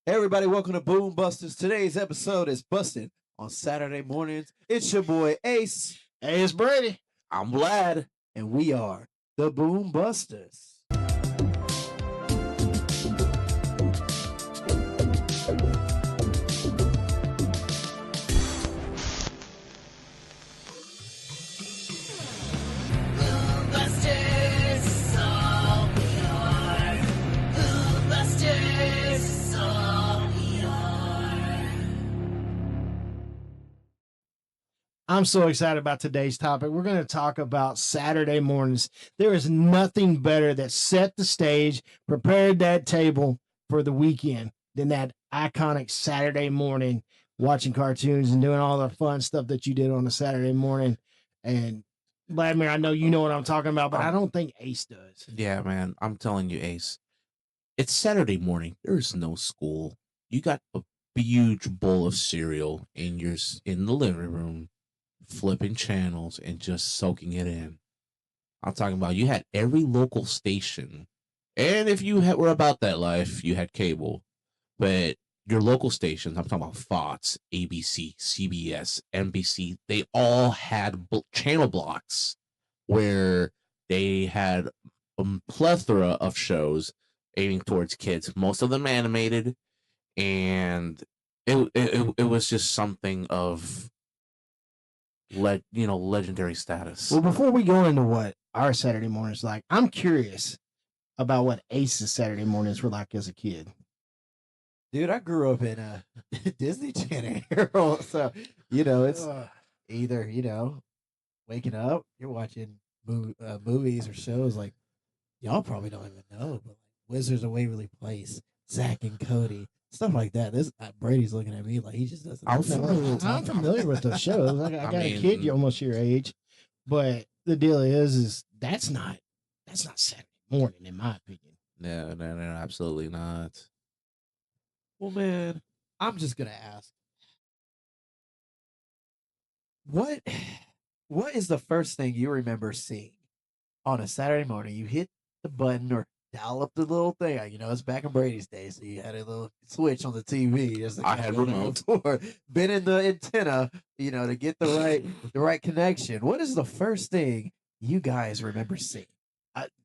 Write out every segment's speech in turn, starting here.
Hey everybody, welcome to Boom Busters. Today's episode is busted on Saturday mornings. It's your boy Ace. Hey, it's Brady. I'm Vlad, and we are the Boom Busters. I'm so excited about today's topic. We're going to talk about Saturday mornings. There is nothing better that set the stage, prepared that table for the weekend than that iconic Saturday morning watching cartoons and doing all the fun stuff that you did on a Saturday morning. And Vladimir, I know you know what I'm talking about, but I don't think Ace does. Yeah, man. I'm telling you, Ace. It's Saturday morning. There's no school. You got a huge bowl of cereal in the living room, flipping channels and just soaking it in. I'm talking about you had every local station, and if you were about that life, you had cable. But your local stations, I'm talking about Fox, ABC, CBS, NBC, they all had channel blocks where they had a plethora of shows aiming towards kids, most of them animated, and it was just something of legendary status. Well, before we go into what our Saturday mornings like, I'm curious about what Ace's Saturday mornings were like as a kid. Dude, I grew up in a Disney Channel era, so it's either waking up, you're watching movies or shows like y'all probably don't even know, but like Wizards of Waverly Place, Zack and Cody, stuff like that. This Brady's looking at me like he just doesn't. I'm familiar with those shows. I got a kid you're almost your age, but the deal is that's not Saturday morning in my opinion. No, absolutely not. Well, man, I'm just gonna ask, what is the first thing you remember seeing on a Saturday morning? You hit the button or dial up the little thing. It's back in Brady's day, so you had a little switch on the TV. I had remote. Been in the antenna, to get the right connection. What is the first thing you guys remember seeing?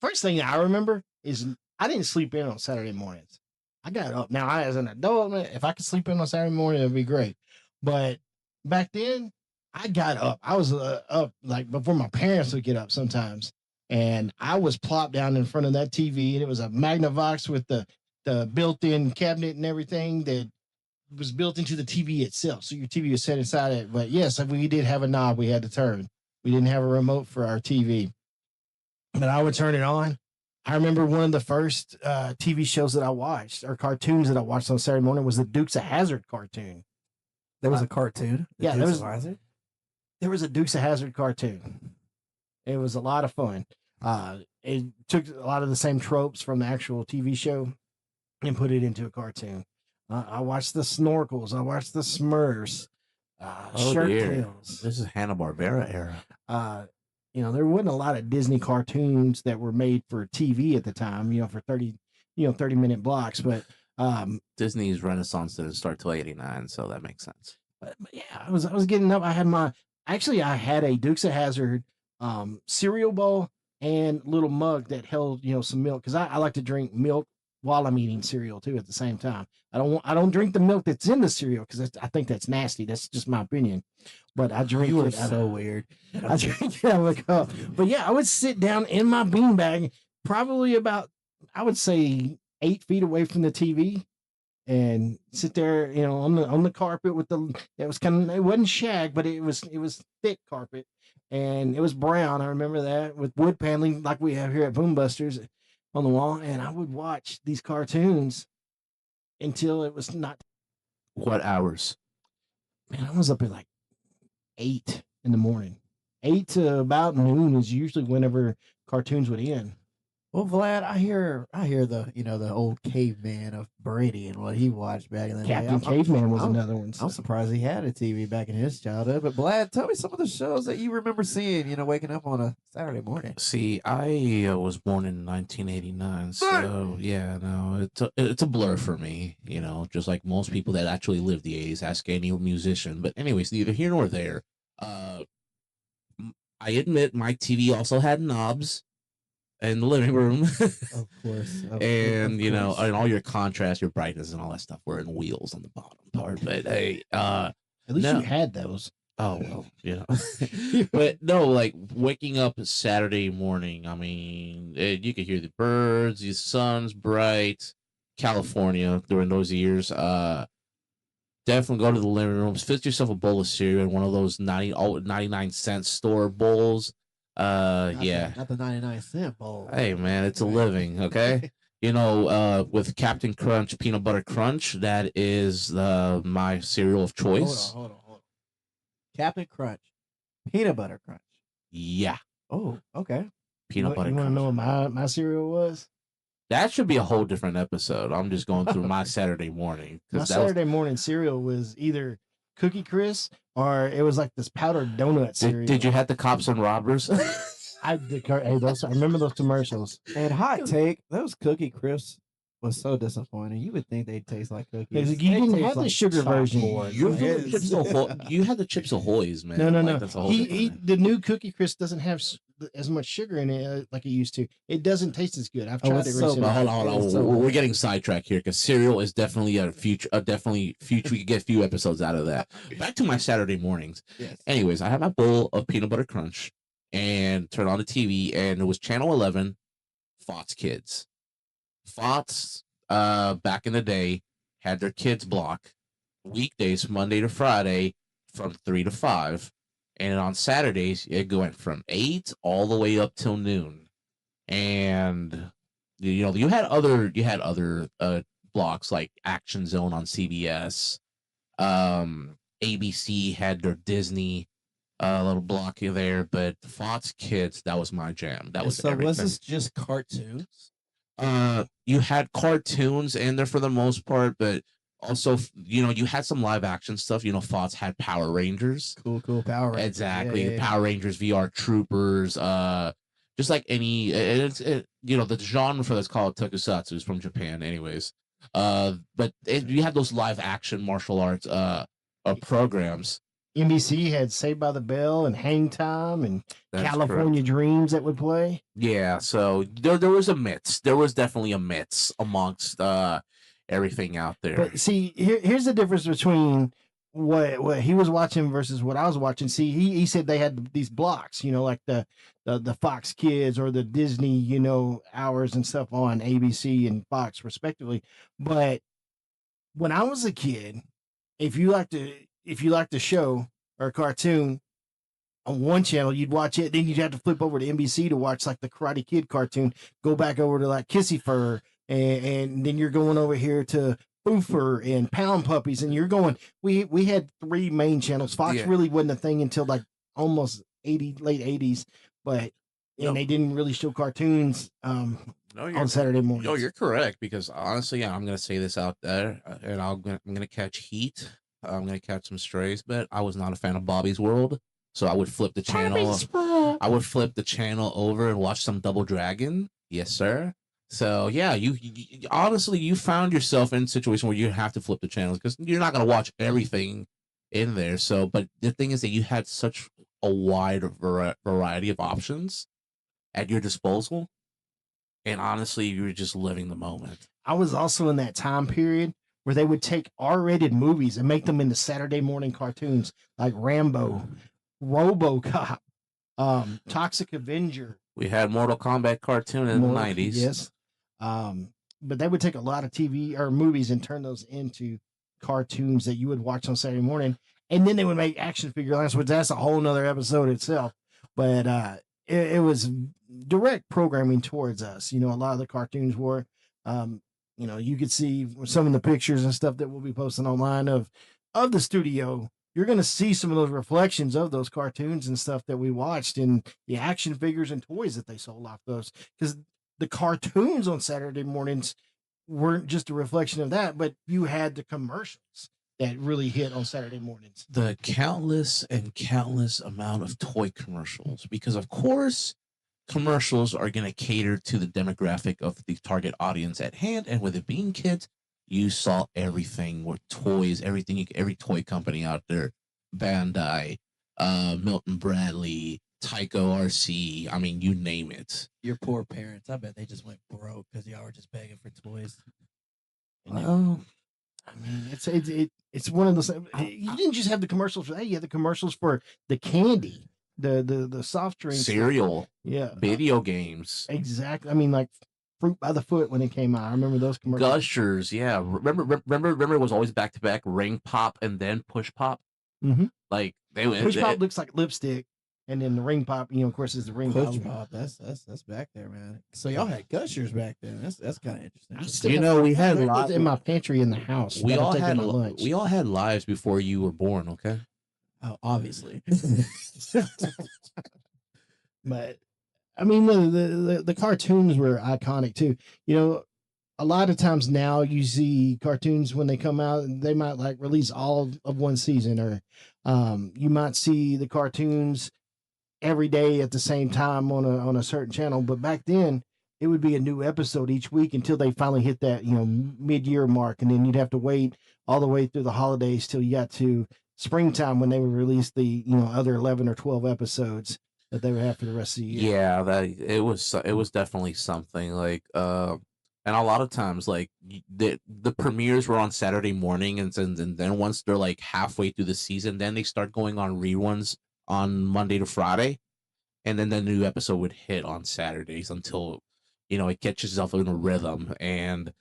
First thing I remember is I didn't sleep in on Saturday mornings. I got up. Now, as an adult, if I could sleep in on Saturday morning, it'd be great. But back then, I got up. I was up like before my parents would get up sometimes. And I was plopped down in front of that TV, and it was a Magnavox with the built-in cabinet and everything that was built into the TV itself. So your TV was set inside it. But yes, we did have a knob we had to turn. We didn't have a remote for our TV. But I would turn it on. I remember one of the first TV shows that I watched, or cartoons that I watched on Saturday morning, was the Dukes of Hazzard cartoon. There was a cartoon? Yeah, there was a Dukes of Hazzard cartoon. It was a lot of fun. It took a lot of the same tropes from the actual TV show and put it into a cartoon. I watched the Snorkels. I watched the Smurfs. Shark Tales. This is Hanna-Barbera era. There wasn't a lot of Disney cartoons that were made for TV at the time, for 30-minute blocks. But Disney's Renaissance didn't start till 89, so that makes sense. But yeah, I was getting up. I had a Dukes of Hazzard cereal bowl and little mug that held some milk, because I like to drink milk while I'm eating cereal too at the same time. I don't drink the milk that's in the cereal because I think that's nasty. That's just my opinion. But I drink. You are so weird. I drink it out of a cup. But yeah, I would sit down in my beanbag, probably about, I would say, 8 feet away from the TV, and sit there, on the carpet with it wasn't shag, but it was thick carpet, and it was brown. I remember that, with wood paneling like we have here at Boom Busters on the wall, and I would watch these cartoons until it was not. What hours? Man, I was up at like 8 in the morning. 8 to about noon is usually whenever cartoons would end. Well, Vlad, I hear the the old caveman of Brady and what he watched back in the day. Captain Caveman was I'm, another one. I'm surprised he had a TV back in his childhood. But Vlad, tell me some of the shows that you remember seeing. Waking up on a Saturday morning. See, I was born in 1989, so yeah, no, it's a blur for me. Just like most people that actually live the 80s. Ask any musician. But anyways, neither here nor there. Uh, I admit my TV also had knobs in the living room. Of course. And course. and all your contrast, your brightness, and all that stuff were in wheels on the bottom part. But hey, at least no. you had those. Oh well, but no, like waking up Saturday morning. I mean, you could hear the birds, the sun's bright. California during those years. Definitely go to the living room, fix yourself a bowl of cereal in one of those 99 cent store bowls. Yeah. Not the 99-cent bowl. Hey man, it's a living, okay? With Captain Crunch, Peanut Butter Crunch, that is my cereal of choice. Hold on. Captain Crunch, Peanut Butter Crunch. Yeah. Oh, okay. Peanut butter You crunch. want to know what my cereal was? That should be a whole different episode. I'm just going through my Saturday morning. My Saturday morning cereal was either Cookie Crisp or it was like this powdered donut cereal. Did you have the cops and robbers? I remember those commercials. And hot take, those Cookie Crisps was so disappointing. You would think they'd taste like cookies. You They didn't taste have the like sugar version. chalkboard. You Like, had the it's- Chips Ahoy. You had the Chips Ahoy's, man. No. Like, that's a whole different- The new Cookie Crisp doesn't have as much sugar in it like it used to. It doesn't taste as good. I've tried it it's so recently. bad. Hold on. It's so We're bad. getting sidetracked here because cereal is definitely a future. Definitely future. We could get a few episodes out of that. Back to my Saturday mornings. Yes. Anyways, I had my bowl of peanut butter crunch and turned on the TV, and it was channel 11, Fox Kids. Fox, back in the day, had their kids block weekdays, Monday to Friday, from 3 to 5, and on Saturdays it went from 8 all the way up till noon. And you had other blocks like Action Zone on CBS. ABC had their Disney little block there, but Fox Kids, that was my jam. That was so everything. was this just cartoons? You had cartoons in there for the most part, but also you had some live action stuff. Fox had Power Rangers. Cool Power Rangers. Exactly. Yeah. Power Rangers, VR Troopers, just like any the genre for that's called tokusatsu is from Japan anyways. But you had those live action martial arts programs. NBC had Saved by the Bell and Hang Time and That's California Dreams that would play. Yeah, so there was a mix. There was definitely a mix amongst everything out there. But see, here's the difference between what he was watching versus what I was watching. See, he said they had these blocks, like the Fox Kids or the Disney, hours and stuff on ABC and Fox respectively. But when I was a kid, if you liked a show or a cartoon on one channel, you'd watch it. Then you'd have to flip over to NBC to watch like the Karate Kid cartoon. Go back over to like Kissy Fur, and then you're going over here to Boofer and Pound Puppies, and you're going. We had 3 main channels. Fox really wasn't a thing until like almost late 80s, but they didn't really show cartoons on Saturday morning. No, you're correct because honestly, I'm gonna say this out there, and I'm gonna catch heat. I'm gonna catch some strays, but I was not a fan of Bobby's World, so I would flip the channel. I would flip the channel over and watch some Double Dragon. Yes, sir. So yeah, you honestly you found yourself in a situation where you have to flip the channels because you're not gonna watch everything in there. So, but the thing is that you had such a wide variety of options at your disposal, and honestly, you were just living the moment. I was also in that time period where they would take R-rated movies and make them into Saturday morning cartoons like Rambo, RoboCop, Toxic Avenger. We had Mortal Kombat cartoon in the 90s. Yes. But they would take a lot of TV or movies and turn those into cartoons that you would watch on Saturday morning. And then they would make action figure lines, which that's a whole nother episode itself. But it was direct programming towards us. A lot of the cartoons were, you could see some of the pictures and stuff that we'll be posting online of the studio. You're going to see some of those reflections of those cartoons and stuff that we watched in the action figures and toys that they sold off those. Because the cartoons on Saturday mornings weren't just a reflection of that, but you had the commercials that really hit on Saturday mornings. The countless and countless amount of toy commercials, because of course commercials are going to cater to the demographic of the target audience at hand, and with it being kids, you saw everything with toys, everything, every toy company out there, Bandai, Milton Bradley, Tyco RC, I mean, you name it. Your poor parents, I bet they just went broke because y'all were just begging for toys. Oh, I mean, it's one of those. You didn't just have the commercials for that. You had the commercials for the candy, the soft drinks, cereal, yeah, video games, exactly. I mean, like Fruit by the Foot when it came out. I remember those commercials. Gushers, yeah. Remember, it was always back to back, Ring Pop and then Push Pop. Mm-hmm. Like Push Pop looks like lipstick, and then the Ring Pop, of course, is the Ring Push Pop. Pop. That's back there, man. So y'all had Gushers back then. That's kind of interesting. We had lots in my pantry in the house. We all had lives before you were born. Okay. Oh, obviously. But I mean, the cartoons were iconic too. A lot of times now you see cartoons when they come out, they might like release all of one season, or you might see the cartoons every day at the same time on a certain channel. But back then, it would be a new episode each week until they finally hit that mid-year mark, and then you'd have to wait all the way through the holidays till you got to springtime when they would release the other 11 or 12 episodes that they would have for the rest of the year. Yeah, that it was definitely something like and a lot of times like the premieres were on Saturday morning, and then once they're like halfway through the season, then they start going on reruns on Monday to Friday, and then the new episode would hit on Saturdays until it catches itself in a rhythm. And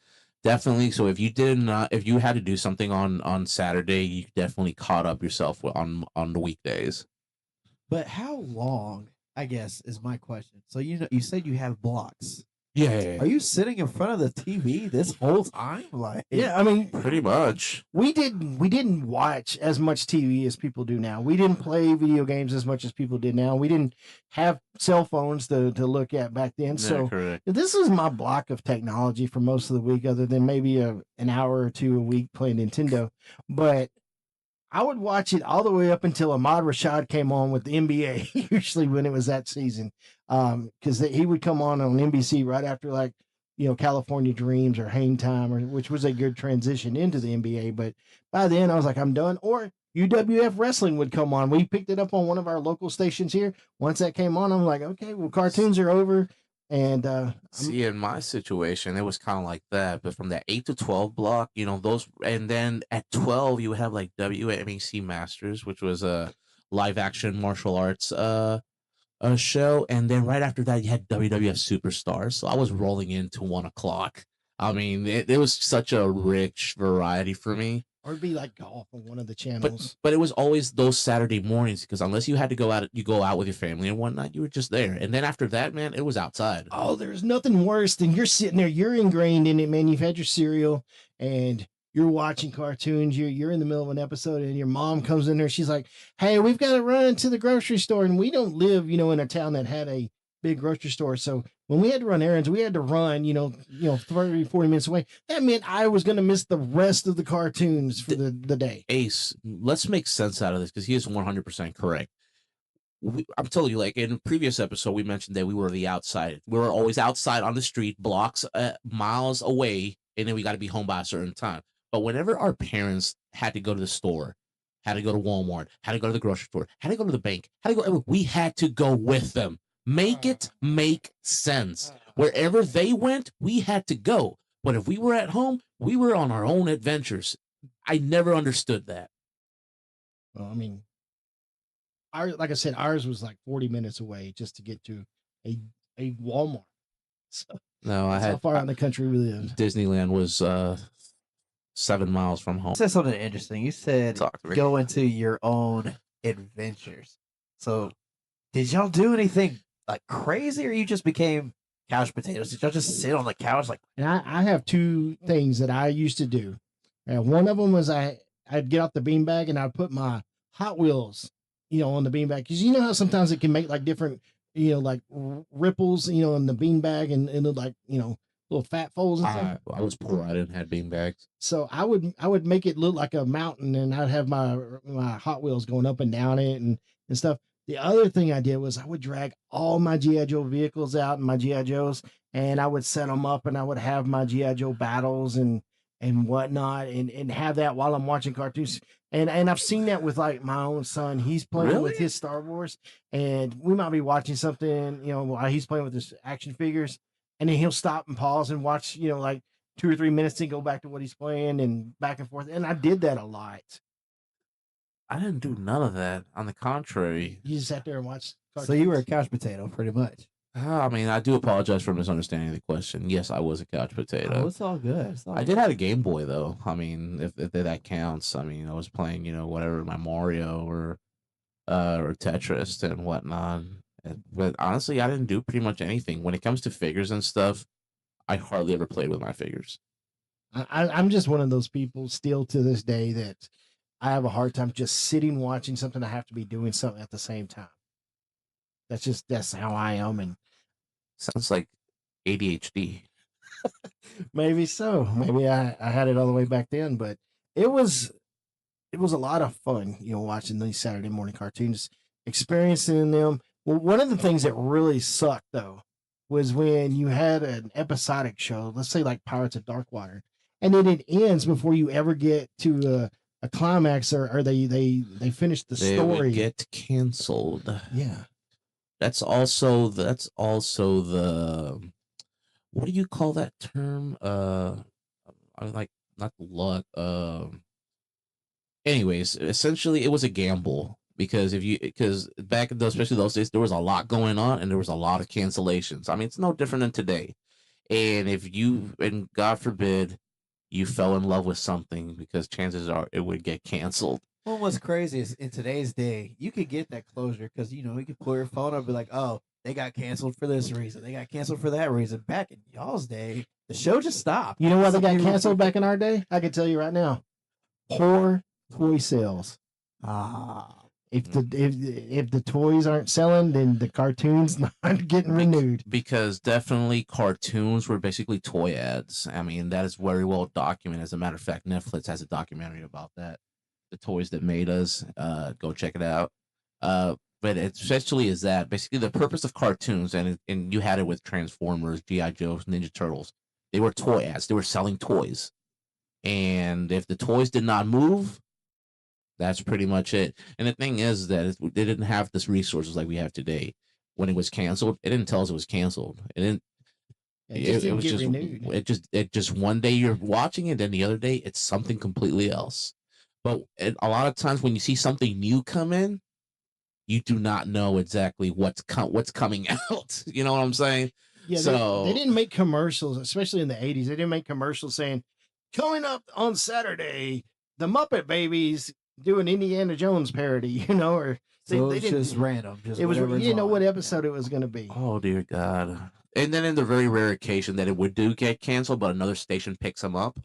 definitely, so if you had to do something on Saturday, you definitely caught up yourself on the weekdays. But how long, I guess, is my question. So you said you have blocks. Yeah. Are you sitting in front of the TV this whole time? Like, yeah, I mean, pretty much. We didn't watch as much TV as people do now. We didn't play video games as much as people did now. We didn't have cell phones to look at back then. Yeah, so correct. This is my block of technology for most of the week, other than maybe an hour or two a week playing Nintendo. But I would watch it all the way up until Ahmad Rashad came on with the NBA, usually when it was that season. Because he would come on NBC right after California Dreams or Hang Time, which was a good transition into the NBA. But by then I was like, I'm done. Or UWF Wrestling would come on. We picked it up on one of our local stations here. Once that came on, I'm like, okay, well, cartoons are over. And see, in my situation, it was kind of like that, but from that 8 to 12 block, those, and then at 12 you would have like WMAC Masters, which was a live action martial arts show, and then right after that you had WWF Superstars. So I was rolling into 1 o'clock. I mean, it was such a rich variety for me. Or it'd be like golf on one of the channels. But it was always those Saturday mornings, because unless you had to go out with your family and whatnot, you were just there. And then after that, man, it was outside. Oh, there's nothing worse than you're sitting there, you're ingrained in it, man. You've had your cereal and you're watching cartoons. You're in the middle of an episode, and your mom comes in there. She's like, "Hey, we've got to run to the grocery store," and we don't live, in a town that had a big grocery store. So when we had to run errands, we had to run, 30, 40 minutes away. That meant I was going to miss the rest of the cartoons for the day. Ace, let's make sense out of this, because he is 100% correct. I'm telling you, like in a previous episode, we mentioned that we were the outside. We were always outside on the street, blocks, miles away, and then we got to be home by a certain time. But whenever our parents had to go to the store, had to go to Walmart, had to go to the grocery store, had to go to the bank, we had to go with them. Make it make sense. Wherever they went, we had to go. But if we were at home, we were on our own adventures. I never understood that. Well, I mean, like I said, ours was like 40 minutes away just to get to a Walmart. So no, that's how far out in the country we lived. Disneyland was 7 miles from home. You said something interesting. You said go into your own adventures. So did y'all do anything like crazy, or you just became couch potatoes? Did y'all just sit on the couch like? And I have two things that I used to do. And one of them was I'd get out the beanbag and I'd put my Hot Wheels, on the beanbag, because how sometimes it can make like different like ripples, in the beanbag and like, little fat folds and stuff. I was poor. I didn't have bean bags. So I would make it look like a mountain, and I'd have my Hot Wheels going up and down it and stuff. The other thing I did was I would drag all my GI Joe vehicles out and my GI Joes, and I would set them up, and I would have my GI Joe battles and whatnot, and have that while I'm watching cartoons. And I've seen that with like my own son. He's playing with Really? his Star Wars, and we might be watching something, while he's playing with his action figures, and then he'll stop and pause and watch, like 2 or 3 minutes and go back to what he's playing and back and forth. And I did that a lot. I didn't do none of that. On the contrary, You just sat there and watched So you were a couch potato, pretty much. I mean, I do apologize for misunderstanding the question. Yes, I was a couch potato. Oh, it's all good. It's all I did have a Game Boy though. I mean, if that counts. I mean, I was playing, whatever, my Mario or Tetris and whatnot. But honestly, I didn't do pretty much anything when it comes to figures and stuff. I hardly ever played with my figures. I'm just one of those people still to this day that I have a hard time just sitting watching something. I have to be doing something at the same time. That's how I am. And Sounds like ADHD. maybe so. Maybe I had it all the way back then, but it was a lot of fun, watching these Saturday morning cartoons, experiencing them. Well, one of the things that really sucked though was when you had an episodic show, let's say like Pirates of Darkwater, and then it ends before you ever get to a climax, or they finish the They story. would get canceled. Yeah. That's also the what do you call that term? I like not the luck. Anyways, essentially, it was a gamble because back in those, especially those days, there was a lot going on and there was a lot of cancellations. I mean, it's no different than today. And God forbid, you fell in love with something, because chances are it would get canceled. Well, what's crazy is in today's day, you could get that closure because you could pull your phone up and be like, "Oh, they got canceled for this reason. They got canceled for that reason." Back in y'all's day, the show just stopped. You know why they got Somebody- canceled back in our day? I can tell you right now. Poor toy sales. Ah, If the toys aren't selling, then the cartoons not getting renewed. Because definitely cartoons were basically toy ads. I mean, that is very well documented. As a matter of fact, Netflix has a documentary about that. The toys that made us. Go check it out. But it essentially is that basically the purpose of cartoons, and you had it with Transformers, GI Joes, Ninja Turtles. They were toy ads. They were selling toys, and if the toys did not move, that's pretty much it. And the thing is that they didn't have this resources like we have today. When it was canceled, it didn't tell us it was canceled. It didn't. It was get just renewed. it just one day you're watching it, then the other day it's something completely else. But a lot of times when you see something new come in, you do not know exactly what's coming out. You know what I'm saying? Yeah, So they didn't make commercials, especially in the 80s. They didn't make commercials saying, coming up on Saturday, the Muppet Babies do an Indiana Jones parody, or so they it's didn't. just random. Just It was, whatever's on. what episode it was going to be. oh dear God. And then in the very rare occasion that it would get canceled, but another station picks them up.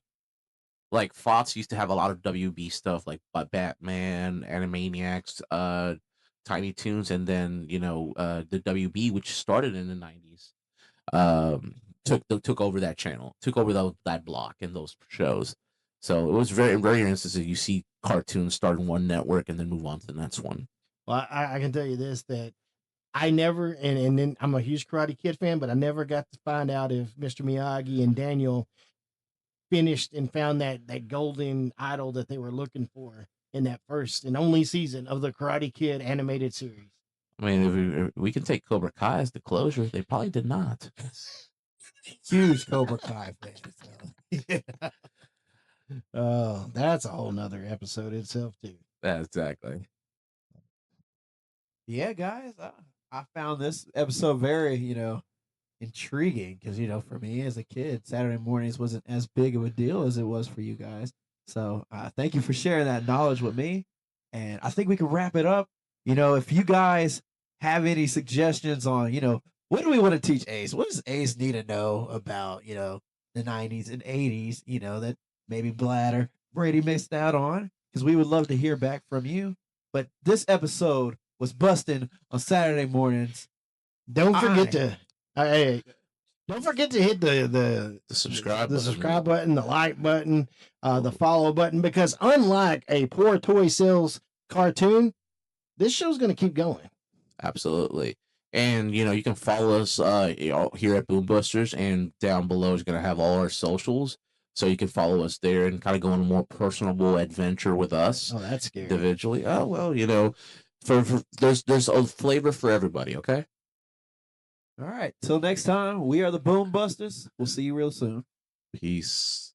Like Fox used to have a lot of WB stuff, like Batman, Animaniacs, Tiny Toons, and then the WB, which started in the 90s, took over that channel, took over that block and those shows. So it was very very instances you see cartoons start in one network and then move on to the next one. Well, I can tell you this, that I never, and then I'm a huge Karate Kid fan, but I never got to find out if Mr. Miyagi and Daniel finished and found that golden idol that they were looking for in that first and only season of the Karate Kid animated series. I mean, if we can take Cobra Kai as the closure, they probably did not. Huge Cobra Kai fan. So. Yeah. Oh, that's a whole nother episode itself too. Yeah, exactly. Yeah, guys, I found this episode very, intriguing because, for me as a kid, Saturday mornings wasn't as big of a deal as it was for you guys. So thank you for sharing that knowledge with me. And I think we can wrap it up. If you guys have any suggestions on, what do we want to teach Ace? What does Ace need to know about, the 90s and 80s, that maybe Bladder, Brady missed out on? Because we would love to hear back from you. But this episode was busting on Saturday mornings. Don't forget to hey, don't forget to hit The subscribe the button. subscribe button, the like button, the follow button, because unlike a poor toy sales cartoon, this show's going to keep going. Absolutely. And you can follow us here at Boombusters, and down below is going to have all our socials, so you can follow us there and kind of go on a more personable adventure with us Oh, that's scary. individually. Oh well, for there's a flavor for everybody. Okay. All right. Till next time, we are the Boom Busters. We'll see you real soon. Peace.